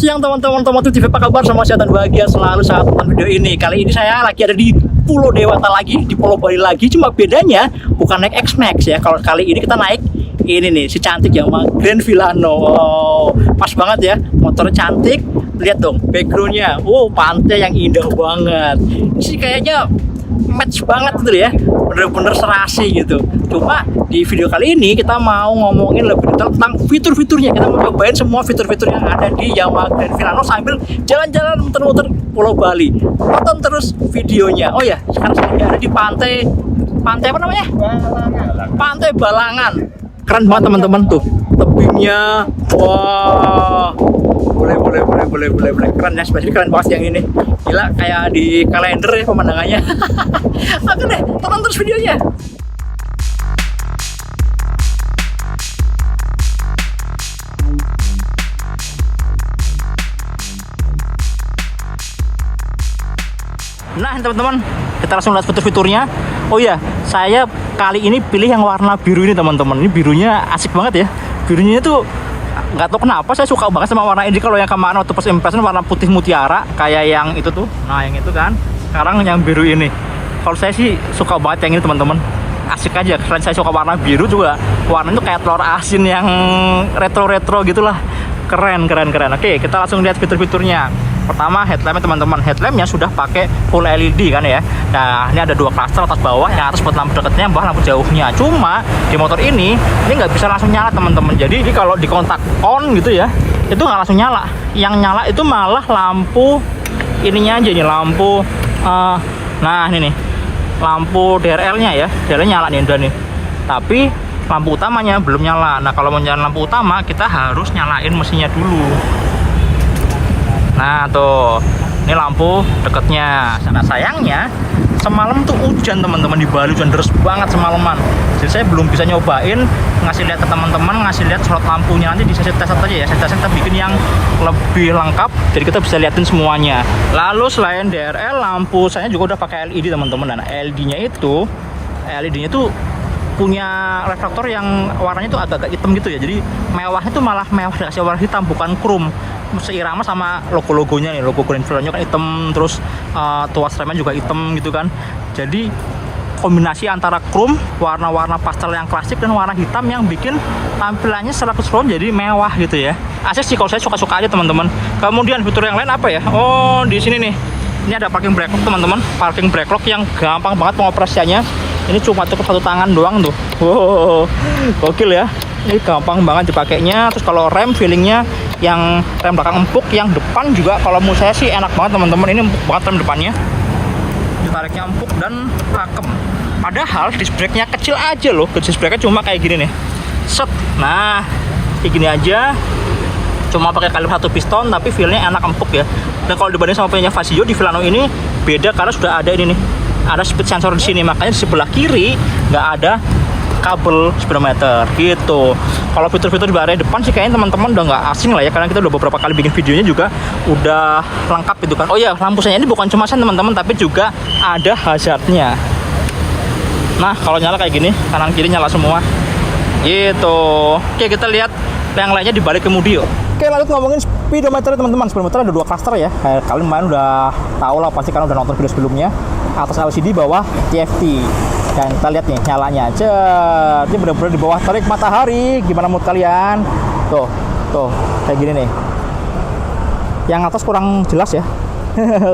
siang teman-teman Otomotif TV, apa kabar? Sama sehat dan bahagia selalu saat tonton video ini. Kali ini saya lagi ada di Pulau Dewata lagi, di Pulau Bali lagi. Cuma bedanya bukan naik X-Max ya. Kalau kali ini kita naik ini nih, si cantik Yamaha Grand Villano. Wow, pas banget ya, motornya cantik. Lihat dong backgroundnya, wow, pantai yang indah banget. Ini sih kayaknya match banget gitu ya, bener-bener serasi gitu. Cuma di video kali ini kita mau ngomongin lebih detail tentang fitur-fiturnya. Kita mau cobain semua fitur-fitur yang ada di Yamaha Grand Villano sambil jalan-jalan muter-muter Pulau Bali. Tonton terus videonya. Oh ya, sekarang saya ada di pantai apa namanya? Pantai Balangan. Keren banget teman-teman tuh, tebingnya. Wah, boleh keren ya, spesial keren banget yang ini. Gila, kayak di kalender ya pemandangannya. Oke deh, tonton terus videonya. Nah teman-teman, kita langsung lihat fitur-fiturnya. Oh iya, saya kali ini pilih yang warna biru ini teman-teman. Ini birunya asik banget ya. Birunya tuh nggak tahu kenapa saya suka banget sama warna ini. Kalau yang kemarin waktu pas impression warna putih mutiara kayak yang itu tuh. Nah yang itu kan. Sekarang yang biru ini. Kalau saya sih suka banget yang ini teman-teman. Asik aja. Selain saya suka warna biru juga, warna itu kayak telur asin yang retro-retro gitulah. Keren. Oke, kita langsung lihat fitur-fiturnya. Pertama, headlampnya teman-teman. Headlampnya sudah pakai full LED kan ya. Nah, ini ada dua cluster atas bawah. Yang atas buat lampu dekatnya, bawah lampu jauhnya. Cuma di motor ini nggak bisa langsung nyala teman-teman. Jadi kalau di kontak on gitu ya, itu nggak langsung nyala. Yang nyala itu malah lampu ininya aja nih, lampu. Nah ini nih, lampu DRL-nya ya. DRL nyala nih udah nih. Tapi lampu utamanya belum nyala. Nah kalau mau nyalain lampu utama, kita harus nyalain mesinnya dulu. Nah tuh, ini lampu deketnya. Nah sayangnya semalam tuh hujan teman-teman di Bali, hujan deras banget semalaman. Jadi saya belum bisa nyobain ngasih lihat ke teman-teman, ngasih lihat slot lampunya. Nanti di sesi tes aja ya, sesi tes kita bikin yang lebih lengkap, jadi kita bisa liatin semuanya. Lalu selain DRL, lampu saya juga udah pakai LED teman-teman. Dan LED-nya itu tuh punya reflektor yang warnanya tuh agak-agak hitam gitu ya. Jadi mewahnya tuh malah mewah dikasih warna hitam, bukan chrome. Seirama sama logo-logonya nih, logo Grand Villano kan hitam, terus tuas remnya juga hitam gitu kan. Jadi kombinasi antara chrome, warna-warna pastel yang klasik, dan warna hitam yang bikin tampilannya secara keseluruhan jadi mewah gitu ya. Asik sih, kalau saya suka-suka aja teman-teman. Kemudian fitur yang lain apa ya? Oh, di sini nih. Ini ada parking brake lock teman-teman. Parking brake lock yang gampang banget pengoperasiannya. Ini cuma cukup satu tangan doang tuh. Wow, gokil ya. Ini gampang banget dipakainya. Terus kalau rem, feelingnya yang rem belakang empuk, yang depan juga kalau menurut saya sih enak banget teman-teman. Ini empuk banget rem depannya. Ditariknya empuk dan pakem. Padahal disc brake-nya kecil aja loh. Disc brake-nya cuma kayak gini nih. Set. Nah, kayak gini aja. Cuma pakai kaliber 1 piston, tapi feel-nya enak empuk ya. Dan kalau dibanding sama punya Vasio, di Villano ini beda karena sudah ada ini nih. Ada speed sensor di sini, makanya di sebelah kiri nggak ada kabel speedometer gitu. Kalau fitur-fitur di area depan sih kayaknya teman-teman udah nggak asing lah ya, karena kita udah beberapa kali bikin videonya juga udah lengkap gitu kan. Oh ya, lampu saya ini bukan cuma sen teman-teman, tapi juga ada hazardnya. Nah kalau nyala kayak gini, kanan kiri nyala semua gitu. Oke, kita lihat yang lainnya di balik kemudi yuk. Oke, lalu ngomongin speedometer teman-teman. Speedometer ada dua cluster ya. Kalian main udah tahu lah pasti, karena udah nonton video sebelumnya. Atas LCD, bawah TFT. Dan kita lihat nih nyalanya. Ini benar-benar di bawah terik matahari. Gimana mood kalian? Tuh kayak gini nih. Yang atas kurang jelas ya.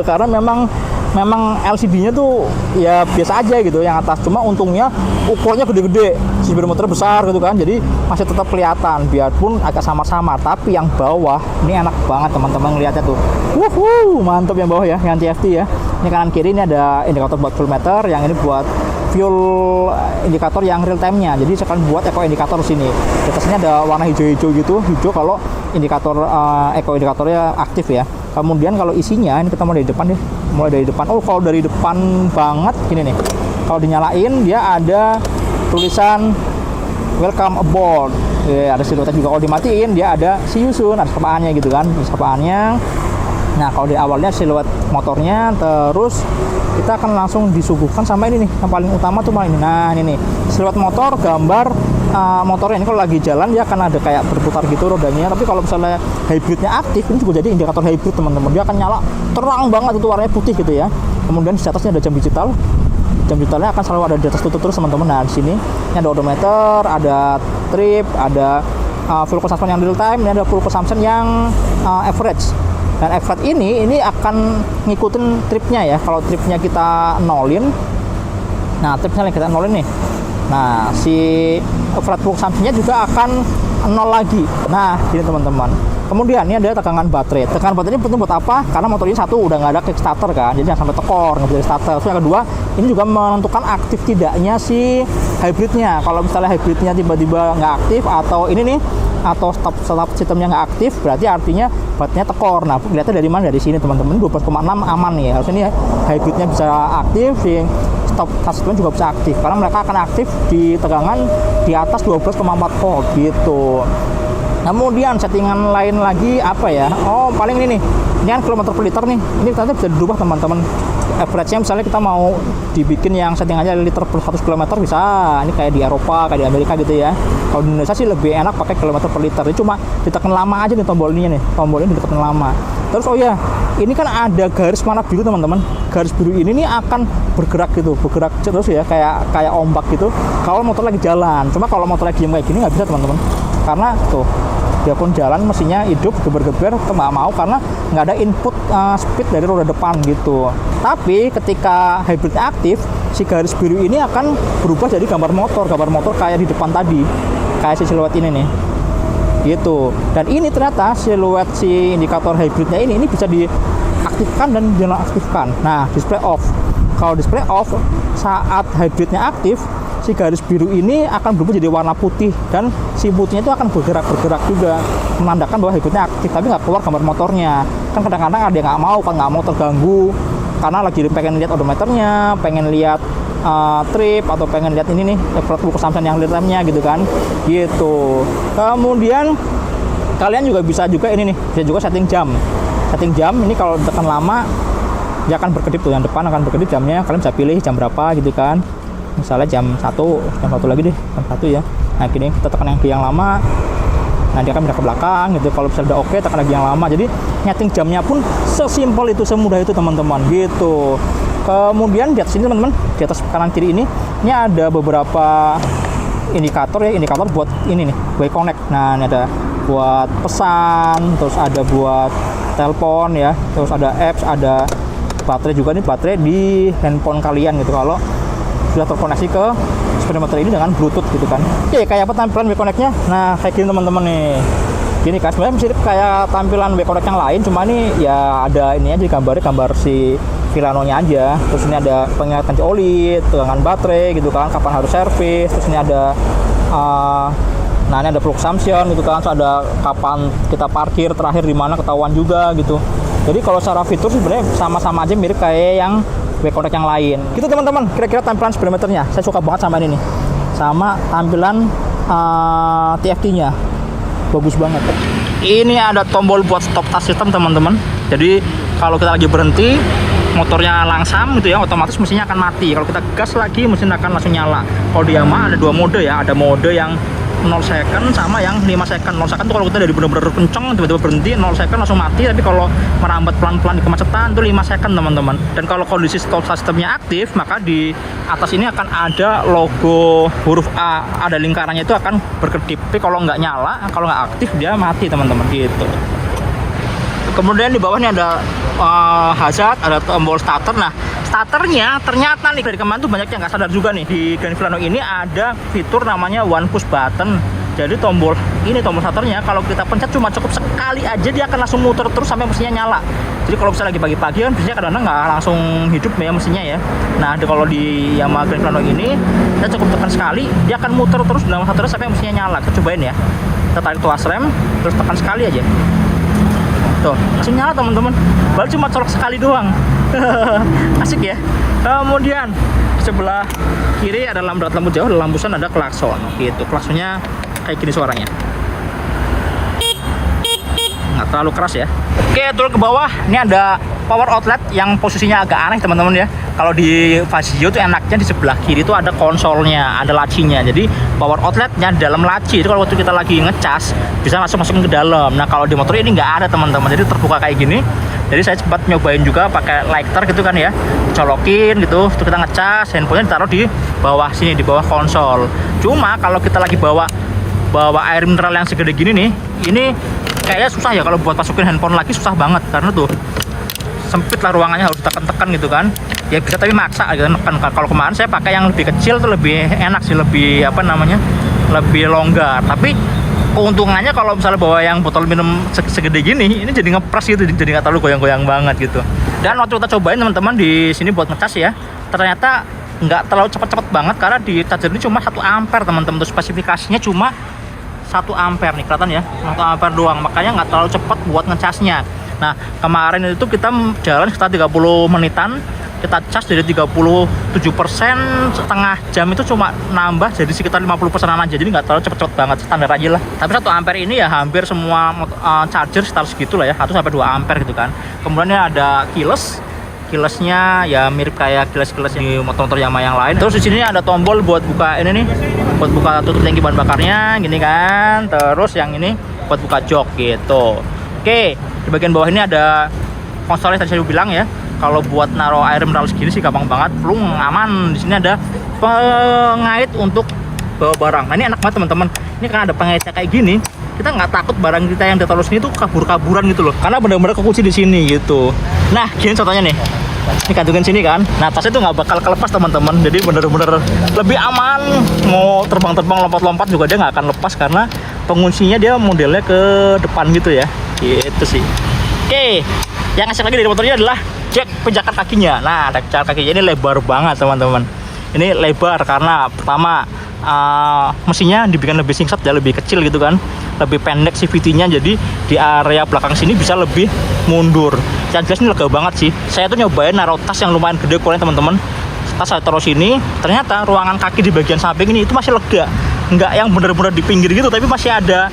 Karena memang LCD-nya tuh ya biasa aja gitu yang atas. Cuma untungnya ukurannya gede-gede, speedometer besar gitu kan. Jadi masih tetap kelihatan biarpun agak samar-samar. Tapi yang bawah ini enak banget teman-teman ngeliatnya tuh. Mantap yang bawah ya, yang TFT ya. Ini kanan kiri ini ada indikator buat fuel meter, yang ini buat fuel indikator yang real time-nya. Jadi sekarang buat eco indikator sini. Di atasnya ada warna hijau-hijau gitu. Hijau kalau indikator eco indikatornya aktif ya. Kemudian kalau isinya ini kita mulai dari depan deh. Mulai dari depan. Oh, kalau dari depan banget gini nih. Kalau dinyalain dia ada tulisan welcome aboard. Ada siluetnya juga. Kalau dimatiin dia ada see you soon, ada sapaannya gitu kan. Sapaannya. Nah, kalau di awalnya siluet motornya, terus kita akan langsung disuguhkan sama ini nih, yang paling utama tuh malah ini. Nah, ini nih, siluet motor, gambar motornya ini kalau lagi jalan dia akan ada kayak berputar gitu rodanya. Tapi kalau misalnya hybridnya aktif, ini juga jadi indikator hybrid teman-teman. Dia akan nyala terang banget, itu warnanya putih gitu ya. Kemudian di atasnya ada jam digital. Jam digitalnya akan selalu ada di atas tutup terus teman-teman. Nah di sini ini ada odometer, ada trip, ada full consumption yang real time, ini ada full consumption yang average. Dan average ini akan ngikutin tripnya ya. Kalau tripnya kita nolin, nah tripnya kita nolin nih. Nah si average full consumption-nya juga akan nol lagi. Nah gini teman-teman. Kemudian ini ada tegangan baterai. Tegangan baterai ini penting buat apa? Karena motor ini satu udah nggak ada kickstarter kan, jadi jangan sampai tekor, nggak bisa starter. Terus yang kedua, ini juga menentukan aktif tidaknya si hybridnya. Kalau misalnya hybridnya tiba-tiba nggak aktif atau ini nih, atau stop sistemnya nggak aktif, berarti artinya baterainya tekor. Nah, lihatnya dari mana? Dari sini teman-teman, 12,6 aman nih. Harusnya ini hybridnya bisa aktif, si stop sistemnya juga bisa aktif. Karena mereka akan aktif di tegangan di atas 12,4 volt gitu. Kemudian settingan lain lagi apa ya? Oh paling ini nih, ini kan kilometer per liter nih. Ini ternyata bisa dirubah teman-teman. Average-nya misalnya kita mau dibikin yang settingannya liter per 100 km bisa. Ini kayak di Eropa, kayak di Amerika gitu ya. Kalau di Indonesia sih lebih enak pakai kilometer per liter. Ini cuma ditekan lama aja nih tombol ini nih. Tombol ini ditekan lama. Terus oh ya, ini kan ada garis warna biru teman-teman. Garis biru ini nih akan bergerak gitu, bergerak terus ya, kayak ombak gitu. Kalau motor lagi jalan. Cuma kalau motor lagi diam kayak gini nggak bisa teman-teman. Karena tuh dia pun jalan mesinnya hidup geber-geber, nggak mau karena nggak ada input speed dari roda depan gitu. Tapi ketika hybridnya aktif, si garis biru ini akan berubah jadi gambar motor kayak di depan tadi, kayak si siluet ini nih gitu. Dan ini ternyata siluet si indikator hybridnya ini bisa diaktifkan dan dinonaktifkan. Nah, display off. Kalau display off saat hybridnya aktif, si garis biru ini akan berubah jadi warna putih, dan si putihnya itu akan bergerak juga, menandakan bahwa hybridnya aktif, tapi nggak keluar gambar motornya. Kan kadang-kadang ada yang nggak mau, kan nggak mau terganggu karena lagi pengen lihat odometernya, pengen lihat trip, atau pengen lihat ini nih full consumption yang real time-nya gitu kan gitu. Kemudian kalian juga bisa ini nih, bisa juga setting jam ini. Kalau tekan lama dia akan berkedip tuh, yang depan akan berkedip jamnya. Kalian bisa pilih jam berapa gitu kan, misalnya jam 1 lagi deh, jam 1 ya. Nah gini, kita tekan yang lama, nah dia akan pindah ke belakang gitu. Kalau misalnya udah oke, tekan lagi yang lama. Jadi nyeting jamnya pun sesimpel itu, semudah itu teman-teman gitu. Kemudian di atas ini teman-teman, di atas kanan kiri ini ada beberapa indikator ya, indikator buat ini nih, way connect. Nah ini ada buat pesan, terus ada buat telepon ya, terus ada apps, ada baterai juga nih, baterai di handphone kalian gitu kalau sudah terkoneksi ke speedometer ini dengan Bluetooth gitu kan. Oke, kayak apa tampilan way connect-nya? Nah kayak gini teman-teman nih, gini kan, sebenarnya mirip kayak tampilan way connect yang lain, cuma ini ya ada ini aja gambar si Filano-nya aja. Terus ini ada pengingatan oli, tegangan baterai gitu kan, kapan harus servis. Terus ini ada nah ini ada full consumption gitu kan, terus ada kapan kita parkir terakhir di mana ketahuan juga gitu. Jadi kalau secara fitur sebenarnya sama-sama aja, mirip kayak yang way connect yang lain gitu teman-teman. Kira-kira tampilan speedometernya saya suka banget sama ini nih, sama tampilan TFT-nya bagus banget. Ini ada tombol buat stop touch system teman-teman. Jadi kalau kita lagi berhenti, motornya langsam gitu ya, otomatis mesinnya akan mati. Kalau kita gas lagi, mesin akan langsung nyala. Kalau di Yamaha ada dua mode ya, ada mode yang 0 second sama yang 5 second. 0 second tuh kalau kita dari benar-benar kenceng tiba-tiba berhenti, 0 second langsung mati. Tapi kalau merambat pelan-pelan di kemacetan itu 5 second teman-teman. Dan kalau kondisi stop sistemnya aktif, maka di atas ini akan ada logo huruf A, ada lingkarannya itu akan berkedip. Tapi kalau nggak nyala, kalau nggak aktif dia mati teman-teman gitu. Kemudian di bawah ini ada hazard, ada tombol starter. Nah starternya ternyata nih dari kemarin tuh banyak yang nggak sadar juga nih, di Grand Filano ini ada fitur namanya one push button. Jadi tombol starternya kalau kita pencet cuma cukup sekali aja, dia akan langsung muter terus sampai mesinnya nyala. Jadi kalau misalnya lagi pagi-pagi kan biasanya kadang-kadang nggak langsung hidup ya mesinnya ya. Nah kalau di Yamaha Grand Filano ini kita cukup tekan sekali, dia akan muter terus dalam satu sampai mesinnya nyala. Kita cobain ya, kita tarik tuas rem terus tekan sekali aja. Tuh, langsung nyala teman-teman. Baru cuma colok sekali doang. Asik ya. Kemudian di sebelah kiri ada lampu jauh, ada lampu sun, ada klakson gitu. Klaksonnya kayak gini suaranya. nggak terlalu keras ya. Oke, turun ke bawah. Ini ada power outlet yang posisinya agak aneh teman-teman ya. Kalau di Vazio tuh enaknya di sebelah kiri itu ada konsolnya, ada lacinya. Jadi power outletnya di dalam laci. Itu kalau waktu kita lagi ngecas bisa masukin ke dalam. Nah kalau di motor ini nggak ada teman-teman. Jadi terbuka kayak gini. Jadi saya sempat nyobain juga pakai lighter gitu kan ya, colokin gitu, terus kita ngecas, handphonenya ditaruh di bawah sini, di bawah konsol. Cuma kalau kita lagi bawa air mineral yang segede gini nih, ini kayaknya susah ya kalau buat masukin handphone lagi, susah banget karena tuh sempit lah ruangannya, harus tekan-tekan gitu kan. Ya bisa tapi maksa gitu nekan. Kalau kemarin saya pakai yang lebih kecil tuh lebih enak sih, lebih apa namanya, lebih longgar. Tapi keuntungannya kalau misalnya bawa yang botol minum segede gini, ini jadi ngepres gitu, jadi nggak terlalu goyang-goyang banget gitu. Dan waktu kita cobain teman-teman di sini buat ngecas ya, ternyata nggak terlalu cepet-cepet banget karena di charger ini cuma 1 ampere teman-teman. Terus spesifikasinya cuma 1 ampere nih, kelihatan ya, 1 ampere doang, makanya nggak terlalu cepet buat ngecasnya. Nah kemarin itu kita jalan sekitar 30 menitan, kita cas dari 37%, setengah jam itu cuma nambah jadi sekitar 50%-an aja, jadi nggak terlalu cepet-cepet banget, standar aja lah. Tapi 1 ampere ini ya hampir semua charger sekitar segitu lah ya, 1-2 ampere gitu kan. Kemudian ini ada keylessnya ya mirip kayak keyless di motor-motor Yamaha yang lain. Terus di sini ada tombol buat buka ini nih, buat buka tutup tangki bahan bakarnya gini kan. Terus yang ini buat buka jok gitu. Oke, di bagian bawah ini ada konsolnya tadi saya bilang ya. Kalau buat naruh air mineral segini sih gampang banget, plung, aman. Di sini ada pengait untuk bawa barang. Nah ini enak banget teman-teman. Ini karena ada pengaitnya kayak gini, kita nggak takut barang kita yang ditaruh sini tuh kabur-kaburan gitu loh. Karena benar-benar kekunci di sini gitu. Nah gini contohnya nih. Ini kantongin sini kan. Nah tasnya tuh nggak bakal kelepas teman-teman. Jadi bener-bener lebih aman. Mau terbang-terbang, lompat-lompat juga dia nggak akan lepas karena penguncinya dia modelnya ke depan gitu ya. Gitu sih. Oke, yang asik lagi dari motornya adalah cek pijakan kakinya. Nah, pijakan kakinya ini lebar banget teman-teman. Ini lebar karena pertama mesinnya dibikin lebih singkat ya, lebih kecil gitu kan, lebih pendek CVT-nya, jadi di area belakang sini bisa lebih mundur. Yang jelas ini lega banget sih. Saya tuh nyobain naruh tas yang lumayan gede ukurannya teman-teman. Tas saya taruh sini, ternyata ruangan kaki di bagian samping ini itu masih lega. Nggak yang bener-bener di pinggir gitu, tapi masih ada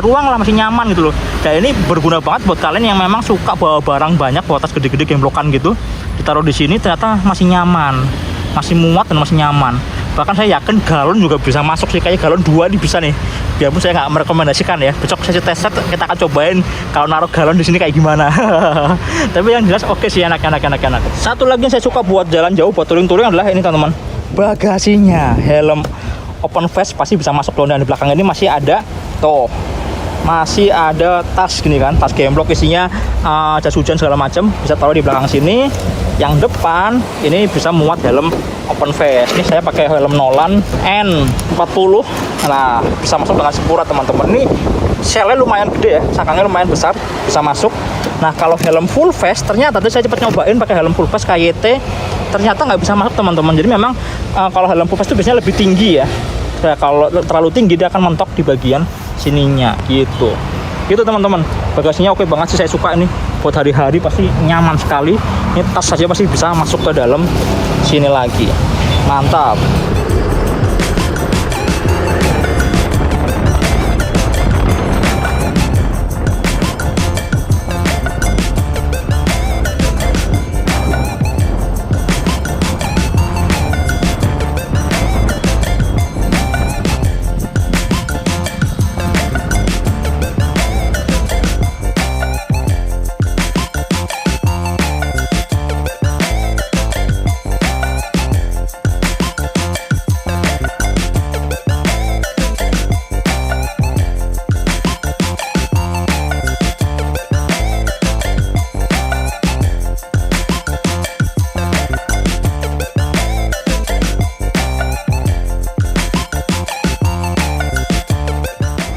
ruang lah, masih nyaman gitu loh. Dan ini berguna banget buat kalian yang memang suka bawa barang banyak, bawa tas gede-gede gemblokan gitu, ditaruh di sini ternyata masih nyaman, masih muat dan masih nyaman. Bahkan saya yakin galon juga bisa masuk sih, kayak galon 2 nih bisa nih. Biarpun saya nggak merekomendasikan ya, besok saya tes set, kita akan cobain kalau naruh galon di sini kayak gimana. Tapi yang jelas oke sih, enak. Satu lagi yang saya suka buat jalan jauh, buat touring-touring adalah ini teman-teman, bagasinya. Helm open face pasti bisa masuk loh. Dan di belakang ini masih ada tuh, masih ada tas gini kan, tas gemblok isinya jas hujan segala macam, bisa taruh di belakang sini. Yang depan ini bisa muat helm open face. Ini saya pakai helm Nolan N40. Nah bisa masuk dengan sempurna teman-teman. Ini shellnya lumayan gede ya, sakangnya lumayan besar, bisa masuk. Nah kalau helm full face, ternyata tadi saya cepat nyobain pakai helm full face KYT, ternyata nggak bisa masuk teman-teman. Jadi memang kalau helm full face itu biasanya lebih tinggi ya. Nah, kalau terlalu tinggi dia akan mentok di bagian sininya gitu teman-teman. Bagasinya oke banget sih, saya suka ini buat hari-hari pasti nyaman sekali. Ini tas saja pasti bisa masuk ke dalam sini lagi, mantap.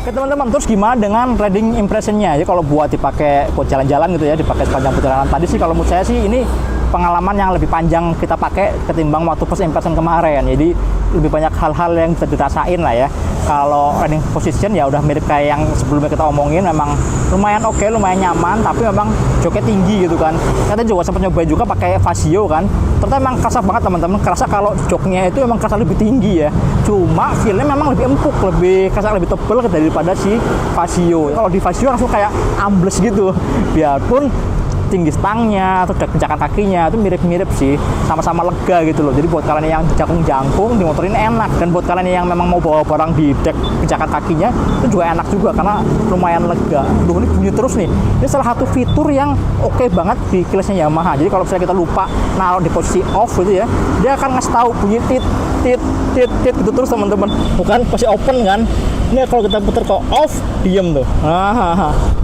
Teman-teman, terus gimana dengan riding impressionnya? Jadi kalau buat dipakai buat jalan-jalan gitu ya, dipakai sepanjang perjalanan tadi sih, kalau menurut saya sih ini pengalaman yang lebih panjang kita pakai ketimbang waktu first impression kemarin. Jadi lebih banyak hal-hal yang bisa dirasain lah ya. Kalau riding position ya udah mirip kayak yang sebelumnya kita omongin, memang lumayan oke, lumayan nyaman, tapi memang joknya tinggi gitu kan. Kita juga sempat nyobain juga pakai Vasio kan, ternyata memang kerasa banget teman-teman, kerasa kalau joknya itu memang kerasa lebih tinggi ya, cuma feelnya memang lebih empuk, lebih kerasa lebih tebel daripada si Vasio. Kalau di Vasio langsung kayak ambles gitu, biarpun tinggi stangnya atau pijakan kakinya itu mirip-mirip sih, sama-sama lega gitu loh. Jadi buat kalian yang jangkung-jangkung di motor ini enak, dan buat kalian yang memang mau bawa barang di deck pijakan kakinya itu juga enak juga karena lumayan lega. Duh, ini bunyi terus nih. Ini salah satu fitur yang oke banget di kelasnya Yamaha. Jadi kalau misalnya kita lupa naruh di posisi off gitu ya, dia akan ngasih tahu bunyi tit tit tit tit gitu terus teman-teman. Bukan posisi open kan. Ini kalau kita putar ke off, diem tuh.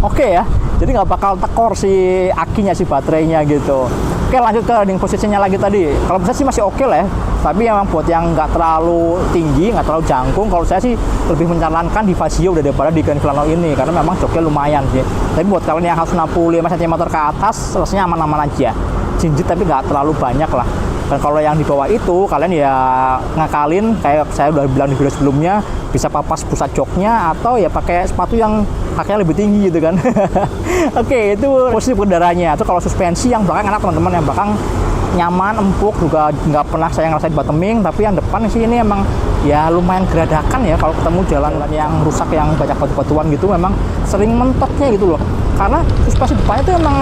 Oke ya. Jadi nggak bakal tekor si akinya, si baterainya gitu. Oke, lanjut ke riding posisinya lagi tadi. Kalau saya sih masih oke lah ya. Tapi emang buat yang nggak terlalu tinggi, nggak terlalu jangkung, kalau saya sih lebih menyarankan di Vasio daripada di Grand Filano ini. Karena memang joknya lumayan sih. Tapi buat kalian yang 165 cm ke atas, rasanya aman-aman aja. Jinjit tapi nggak terlalu banyak lah. Dan kalau yang di bawah itu, kalian ya ngakalin, kayak saya udah bilang di video sebelumnya, bisa papas pusat joknya, atau ya pakai sepatu yang kakinya lebih tinggi gitu kan. Oke, itu posisi pengendaranya. Itu kalau suspensi yang belakang enak teman-teman, yang belakang nyaman, empuk, juga nggak pernah saya ngerasain bottoming. Tapi yang depan sih ini emang ya lumayan geradakan ya, kalau ketemu jalan yang rusak yang banyak batu-batuan gitu, memang sering mentoknya gitu loh. Karena suspensi depannya itu emang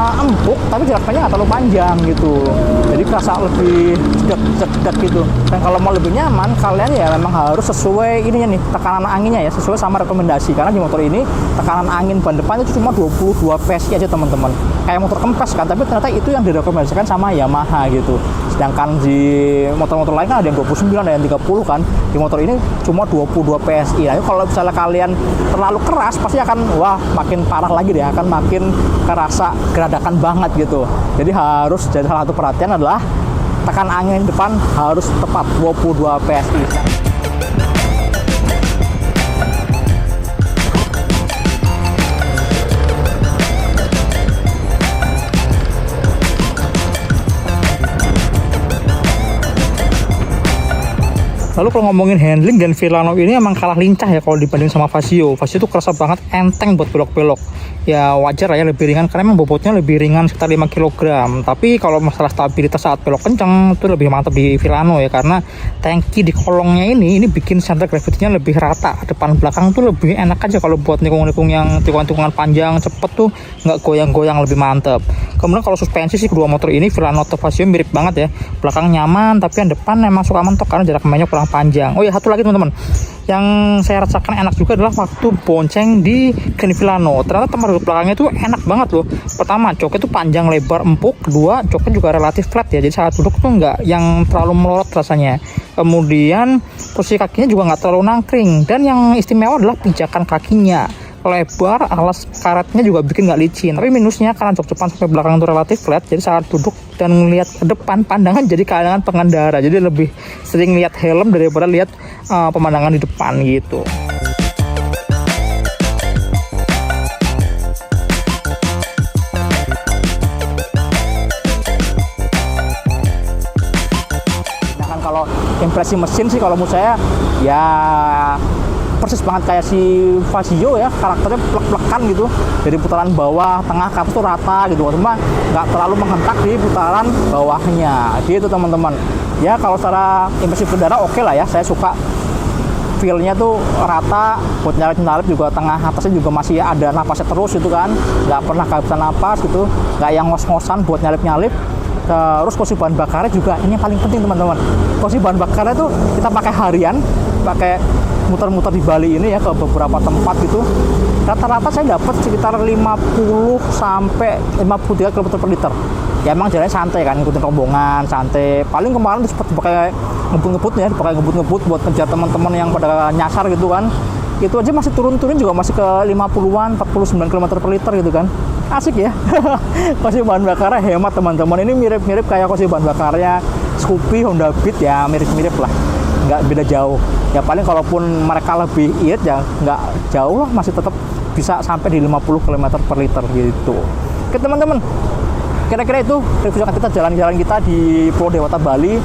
empuk, tapi jarak pandangnya nggak terlalu panjang gitu, jadi kerasa lebih cedak gitu. Dan kalau mau lebih nyaman, kalian ya memang harus sesuai ininya nih, tekanan anginnya ya, sesuai sama rekomendasi. Karena di motor ini tekanan angin ban depan itu cuma 22 PSI aja teman-teman, kayak motor kempes kan, tapi ternyata itu yang direkomendasikan sama Yamaha gitu. Sedangkan di motor-motor lain kan ada yang 29, ada yang 30 kan, di motor ini cuma 22 PSI. Nah, kalau misalnya kalian terlalu keras, pasti akan wah makin parah lagi deh, akan makin kerasa geradakan banget gitu. Jadi harus, jadi salah satu perhatian adalah tekan angin depan harus tepat 22 PSI. Lalu kalau ngomongin handling, dan Filano ini emang kalah lincah ya kalau dibanding sama Vasio. Vasio itu kerasa banget, enteng buat belok-belok. Ya wajar ya lebih ringan, karena emang bobotnya lebih ringan sekitar 5 kg. Tapi kalau masalah stabilitas saat belok kencang itu lebih mantap di Filano ya, karena tangki di kolongnya ini bikin center gravity-nya lebih rata. Depan belakang tuh lebih enak aja kalau buat nikung-nikung yang tikungan-tikungan panjang cepet tuh, nggak goyang-goyang, lebih mantap. Kemudian kalau suspensi sih kedua motor ini, Filano atau Vasio mirip banget ya. Belakang nyaman, tapi yang depan emang suka mentok karena jarak mainnya kurang panjang. Oh ya, satu lagi teman-teman, yang saya rasakan enak juga adalah waktu bonceng di Grand Filano. Ternyata tempat duduk belakangnya itu enak banget loh. Pertama, joknya itu panjang, lebar, empuk. Kedua, joknya juga relatif flat ya, jadi saat duduk tuh nggak yang terlalu melorot rasanya. Kemudian posisi kakinya juga nggak terlalu nangkring. Dan yang istimewa adalah pijakan kakinya lebar, alas karetnya juga bikin nggak licin. Tapi minusnya karena jok depan sampai belakang itu relatif flat, jadi saat duduk dan ngelihat ke depan, pandangan jadi kalangan pengendara, jadi lebih sering lihat helm daripada lihat pemandangan di depan gitu. Sedangkan kalau impresi mesin sih, kalau menurut saya ya persis banget kayak si Vasio ya, karakternya plek-plekan gitu. Jadi putaran bawah, tengah, ke atas tuh rata gitu, cuma nggak terlalu menghentak di putaran bawahnya gitu teman-teman. Ya kalau secara impresi pengendara oke lah ya, saya suka feel-nya tuh rata. Buat nyalip juga tengah atasnya juga masih ada napasnya terus gitu kan, nggak pernah kehabisan napas gitu, nggak yang ngos-ngosan buat nyalip-nyalip. Terus posisi bahan bakarnya juga ini yang paling penting teman-teman. Posisi bahan bakarnya tuh kita pakai harian, pakai muter-muter di Bali ini ya ke beberapa tempat gitu. Rata-rata saya dapat sekitar 50 sampai 53 km per liter. Ya emang jalannya santai kan, ngikutin rombongan, santai. Paling kemarin tuh seperti pakai ngebut-ngebut ya, pakai ngebut-ngebut buat kejar teman-teman yang pada nyasar gitu kan. Itu aja masih turun-turun juga masih ke 50-an, 49 km per liter gitu kan. Asik ya. Posisi bahan bakarnya hemat teman-teman. Ini mirip-mirip kayak posisi bahan bakarnya Scoopy, Honda Beat ya, mirip-mirip lah. Nggak beda jauh. Ya paling kalaupun mereka lebih irit ya nggak jauh lah, masih tetap bisa sampai di 50 km per liter gitu. Oke teman-teman, kira-kira itu review kita jalan-jalan kita di Pulau Dewata Bali.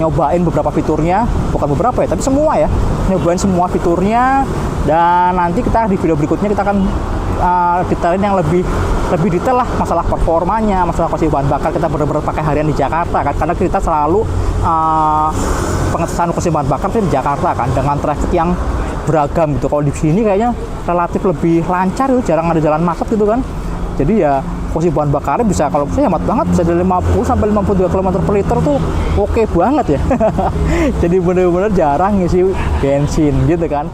nyobain beberapa fiturnya, bukan beberapa ya, tapi semua ya, nyobain semua fiturnya. Dan nanti kita di video berikutnya kita akan detailin yang lebih detail lah masalah performanya, masalah konsumsi bahan bakar kita benar-benar pakai harian di Jakarta kan, karena kita selalu pengetesan konsumsi bahan bakar di Jakarta kan, dengan traffic yang beragam gitu. Kalau di sini kayaknya relatif lebih lancar gitu, jarang ada jalan macet gitu kan. Jadi ya konsumsi bahan bakarnya bisa, kalau saya hemat banget, bisa dari 50 sampai 52 km per liter tuh oke banget ya. Jadi bener-bener jarang ngisi bensin gitu kan.